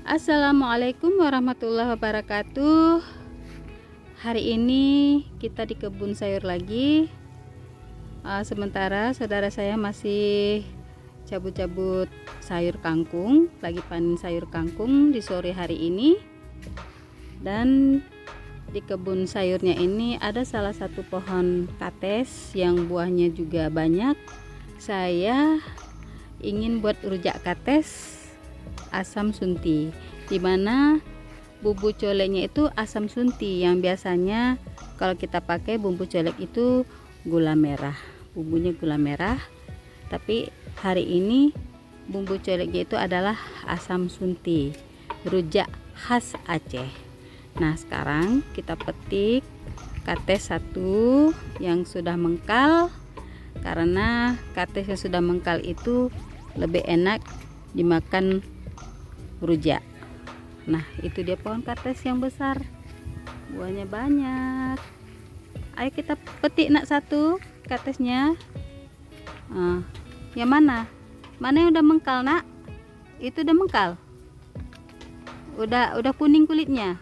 Assalamualaikum warahmatullahi wabarakatuh. Hari ini kita di kebun sayur lagi. Sementara saudara saya masih cabut-cabut sayur kangkung, lagi panen sayur kangkung di sore hari ini. Dan di kebun sayurnya ini ada salah satu pohon kates yang buahnya juga banyak. Saya ingin buat rujak kates asam sunti, dimana bumbu coleknya itu asam sunti, yang biasanya kalau kita pakai bumbu colek itu gula merah, bumbunya gula merah, tapi hari ini bumbu coleknya itu adalah asam sunti, rujak khas Aceh. Nah, sekarang kita petik kates satu yang sudah mengkal, karena kates yang sudah mengkal itu lebih enak dimakan rujak. Nah, itu dia pohon kates yang besar, buahnya banyak. Ayo kita petik nak satu katesnya. Yang mana yang udah mengkal nak? Itu udah mengkal, udah kuning kulitnya.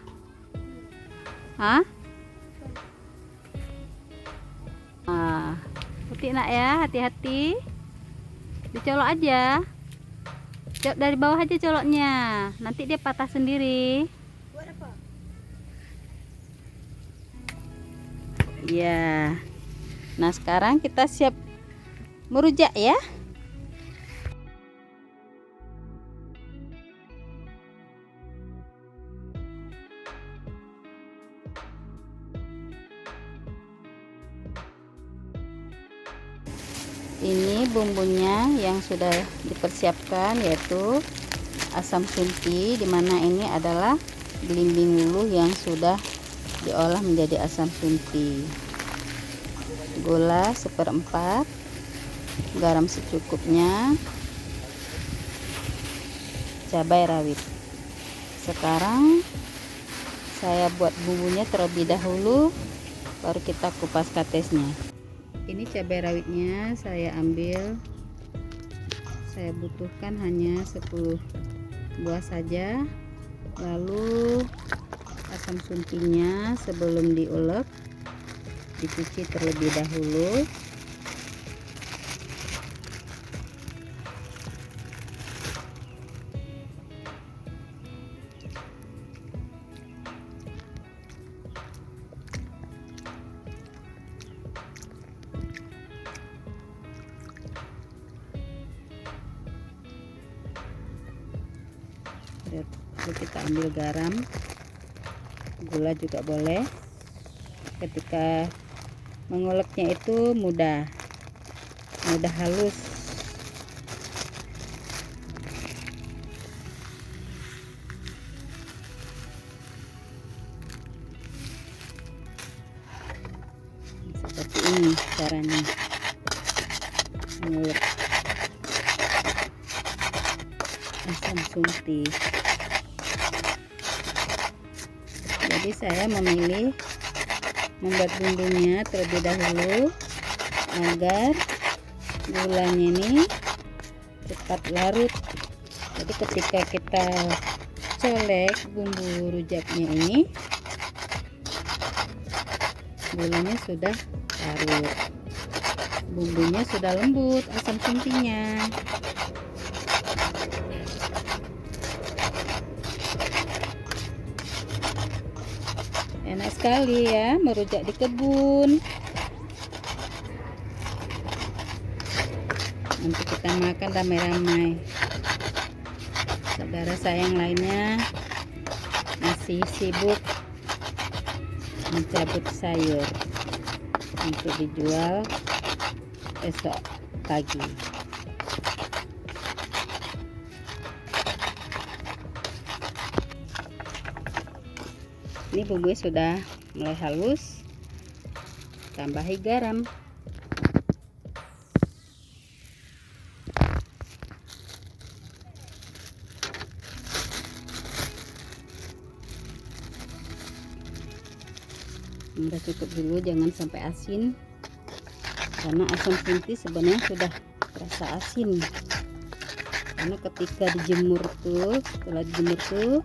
Petik nak ya, hati-hati, dicolok aja. Dari bawah aja coloknya, nanti dia patah sendiri. Buat apa? Ya. Nah, sekarang kita siap merujak ya. Ini bumbunya yang sudah dipersiapkan, yaitu asam sunti, dimana ini adalah belimbing wuluh yang sudah diolah menjadi asam sunti, gula 1/4, garam secukupnya, cabai rawit. Sekarang saya buat bumbunya terlebih dahulu, baru kita kupas katesnya. Ini cabai rawitnya saya ambil, saya butuhkan hanya 10 buah saja. Lalu asam suntinya sebelum diulek dicuci terlebih dahulu. Lalu kita ambil garam, gula juga boleh. Ketika mengoleknya itu mudah halus. Seperti ini caranya mengolek asam sunti. Jadi saya memilih membuat bumbunya terlebih dahulu agar gulanya ini cepat larut. Jadi ketika kita colek bumbu rujaknya ini, gulanya sudah larut, bumbunya sudah lembut, asam suntinya. Enak sekali ya merujak di kebun. Nanti kita makan ramai-ramai. Saudara saya yang lainnya masih sibuk mencabut sayur untuk dijual esok pagi. Ini bumbunya sudah mulai halus, tambahi garam. Udah cukup dulu, jangan sampai asin, karena asam sunti sebenarnya sudah terasa asin. karena ketika dijemur tuh, setelah dijemur tuh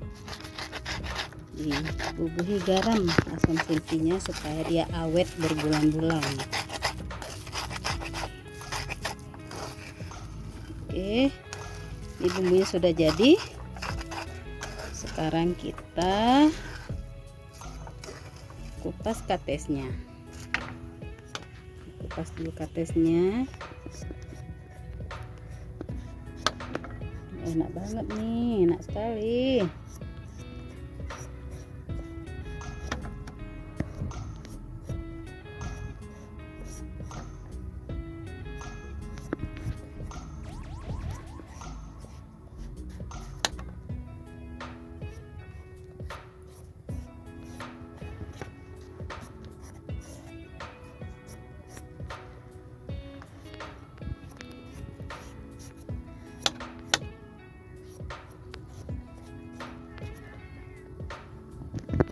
dibubuhi garam asam sulfinya supaya dia awet berbulan-bulan. Oke, ini bumbunya sudah jadi. Sekarang kita kupas katesnya. Kupas dulu katesnya. Enak banget nih, enak sekali.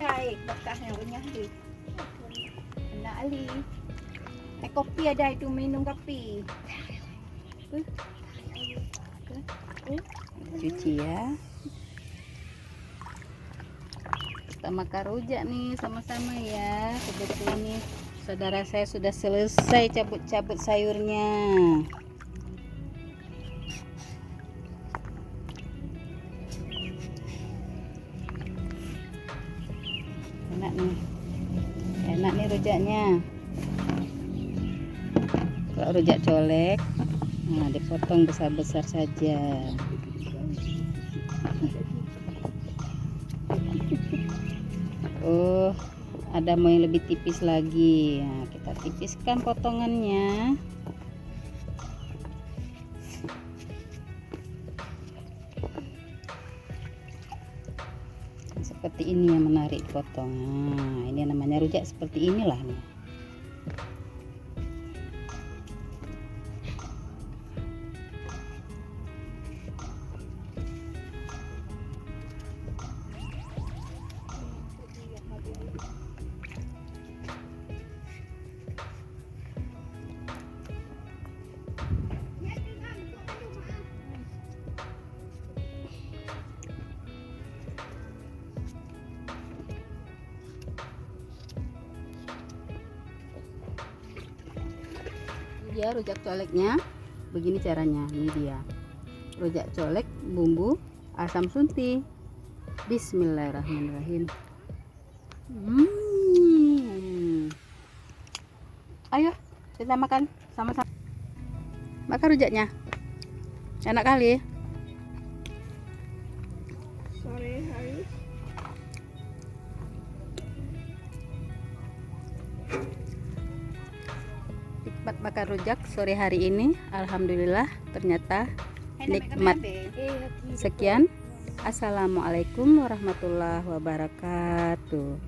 Baik, bekasnya punya Ali. Enak Ali. Kopi ada itu, minum kopi. Cuci ya. Kita makan rujak nih sama-sama ya. Kebetulan nih saudara saya sudah selesai cabut-cabut sayurnya. Enak nih rujaknya. Kalau rujak colek, nah dipotong besar-besar saja. Oh, ada mau yang lebih tipis lagi. Nah, kita tipiskan potongannya. Seperti ini yang menarik potong. Nah, ini namanya rujak seperti inilah nih. Ya, rujak coleknya begini caranya. Ini dia rujak colek bumbu asam sunti. Bismillahirrahmanirrahim. Ayo kita makan sama-sama. Makan rujaknya, enak kali. Sore hari. Nikmat makan rujak sore hari ini, alhamdulillah ternyata nikmat. Sekian, assalamualaikum warahmatullahi wabarakatuh.